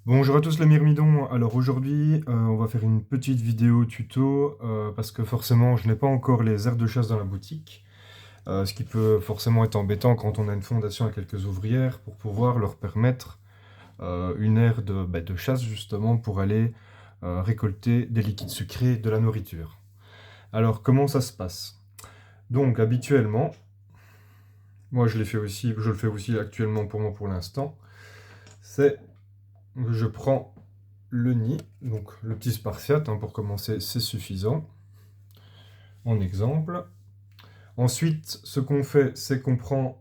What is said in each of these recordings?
Bonjour à tous les myrmidons. Alors aujourd'hui, on va faire une petite vidéo tuto parce que forcément, je n'ai pas encore les aires de chasse dans la boutique, ce qui peut forcément être embêtant quand on a une fondation à quelques ouvrières pour pouvoir leur permettre une aire de chasse justement pour aller récolter des liquides sucrés, de la nourriture. Alors comment ça se passe? Donc habituellement, moi je le fais aussi actuellement pour moi pour l'instant, c'est que je prends le nid, donc le petit spartiate, pour commencer, c'est suffisant, en exemple. Ensuite, ce qu'on fait, c'est qu'on prend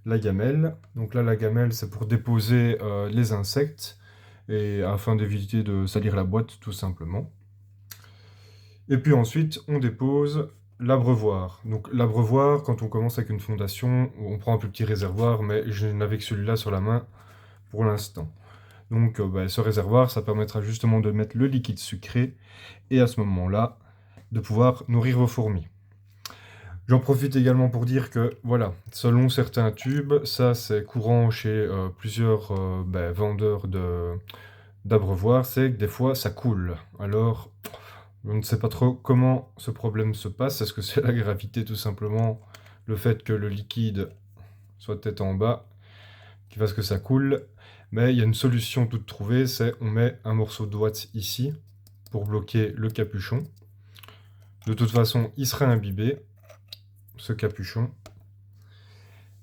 la gamelle. Donc là, la gamelle, c'est pour déposer les insectes, et afin d'éviter de salir la boîte, tout simplement. Et puis ensuite, on dépose l'abreuvoir. Donc l'abreuvoir, quand on commence avec une fondation, on prend un plus petit réservoir, mais je n'avais que celui-là sur la main pour l'instant. Donc ce réservoir, ça permettra justement de mettre le liquide sucré et à ce moment-là, de pouvoir nourrir vos fourmis. J'en profite également pour dire que, voilà, selon certains tubes, ça c'est courant chez plusieurs vendeurs d'abreuvoirs, c'est que des fois ça coule. Alors, on ne sait pas trop comment ce problème se passe. Est-ce que c'est la gravité tout simplement, le fait que le liquide soit peut-être en bas, qui fasse que ça coule? Mais il y a une solution toute trouvée, c'est on met un morceau de ouate ici pour bloquer le capuchon. De toute façon, il sera imbibé, ce capuchon.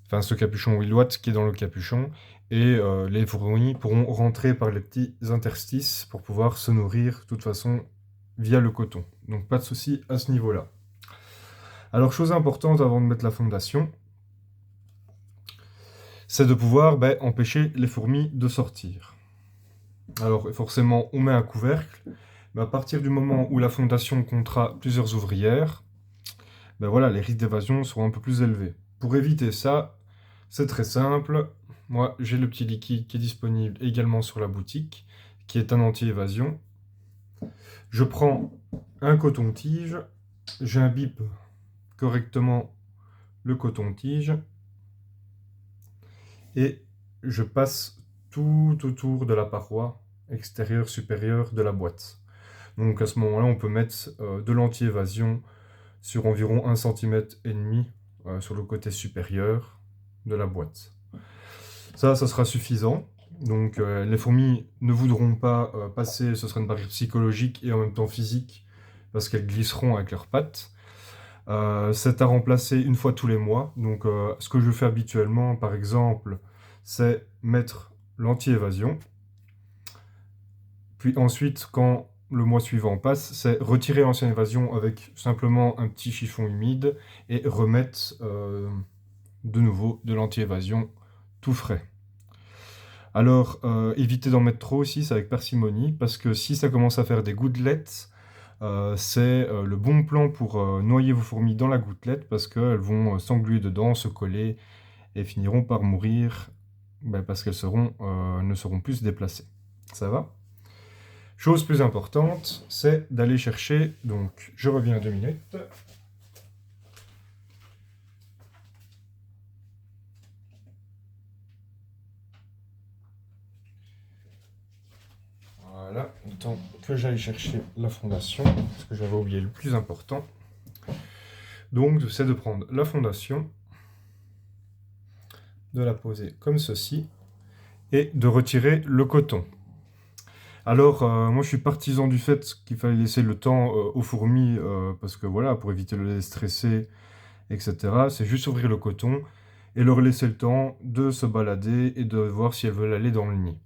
Enfin, ce capuchon Willwatt qui est dans le capuchon. Et les fourmis pourront rentrer par les petits interstices pour pouvoir se nourrir, de toute façon, via le coton. Donc pas de souci à ce niveau-là. Alors, chose importante avant de mettre la fondation, c'est de pouvoir empêcher les fourmis de sortir. Alors, forcément, on met un couvercle. Mais à partir du moment où la fondation comptera plusieurs ouvrières, voilà, les risques d'évasion seront un peu plus élevés. Pour éviter ça, c'est très simple. Moi, j'ai le petit liquide qui est disponible également sur la boutique, qui est un anti-évasion. Je prends un coton-tige, j'imbibe correctement le coton-tige et je passe tout autour de la paroi extérieure supérieure de la boîte. Donc à ce moment-là, on peut mettre de l'anti-évasion sur environ 1,5 cm sur le côté supérieur de la boîte. Ça sera suffisant. Donc les fourmis ne voudront pas passer, ce sera une barrière psychologique et en même temps physique, parce qu'elles glisseront avec leurs pattes. C'est à remplacer une fois tous les mois. Donc ce que je fais habituellement, par exemple, c'est mettre l'anti-évasion. Puis ensuite, quand le mois suivant passe, c'est retirer l'ancienne évasion avec simplement un petit chiffon humide et remettre de nouveau de l'anti-évasion tout frais. Alors, évitez d'en mettre trop aussi, c'est avec parcimonie, parce que si ça commence à faire des gouttelettes, c'est le bon plan pour noyer vos fourmis dans la gouttelette, parce qu'elles vont s'engluer dedans, se coller, et finiront par mourir, parce qu'elles ne seront plus se déplacer. Ça va? Chose plus importante, c'est d'aller chercher, donc je reviens 2 minutes. Voilà, le temps que j'aille chercher la fondation, parce que j'avais oublié le plus important. Donc, c'est de prendre la fondation, de la poser comme ceci, et de retirer le coton. Alors, moi je suis partisan du fait qu'il fallait laisser le temps aux fourmis, parce que voilà, pour éviter de les stresser, etc. C'est juste ouvrir le coton et leur laisser le temps de se balader et de voir si elles veulent aller dans le nid.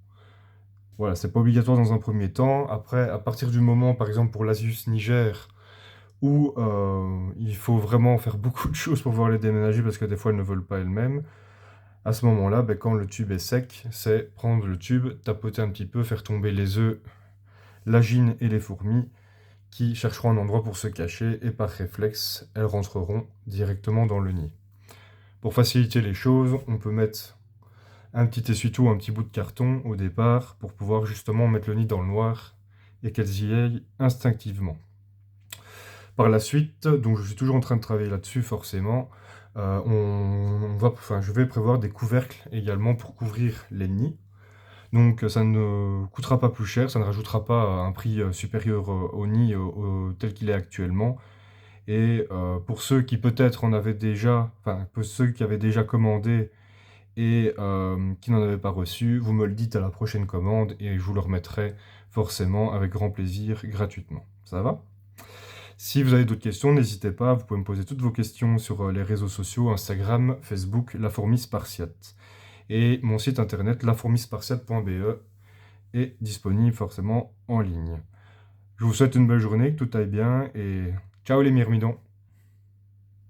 Voilà, c'est pas obligatoire dans un premier temps. Après, à partir du moment, par exemple pour l'Asius niger, où il faut vraiment faire beaucoup de choses pour pouvoir les déménager parce que des fois elles ne veulent pas elles-mêmes, à ce moment-là, quand le tube est sec, c'est prendre le tube, tapoter un petit peu, faire tomber les œufs, la gine et les fourmis qui chercheront un endroit pour se cacher et par réflexe, elles rentreront directement dans le nid. Pour faciliter les choses, on peut mettre un petit essuie-tout, un petit bout de carton au départ pour pouvoir justement mettre le nid dans le noir et qu'elles y aillent instinctivement. Par la suite, donc je suis toujours en train de travailler là-dessus forcément, je vais prévoir des couvercles également pour couvrir les nids. Donc ça ne coûtera pas plus cher, ça ne rajoutera pas un prix, supérieur, au nid, tel qu'il est actuellement et pour ceux qui peut-être en avaient déjà enfin, pour ceux qui avaient déjà commandé et qui n'en avaient pas reçu, vous me le dites à la prochaine commande et je vous le remettrai forcément avec grand plaisir gratuitement. Ça va? Si vous avez d'autres questions, n'hésitez pas, vous pouvez me poser toutes vos questions sur, les réseaux sociaux, Instagram, Facebook, La Fourmi Spartiate et mon site internet lafourmispartiate.be est disponible forcément en ligne. Je vous souhaite une belle journée, que tout aille bien et ciao les myrmidons!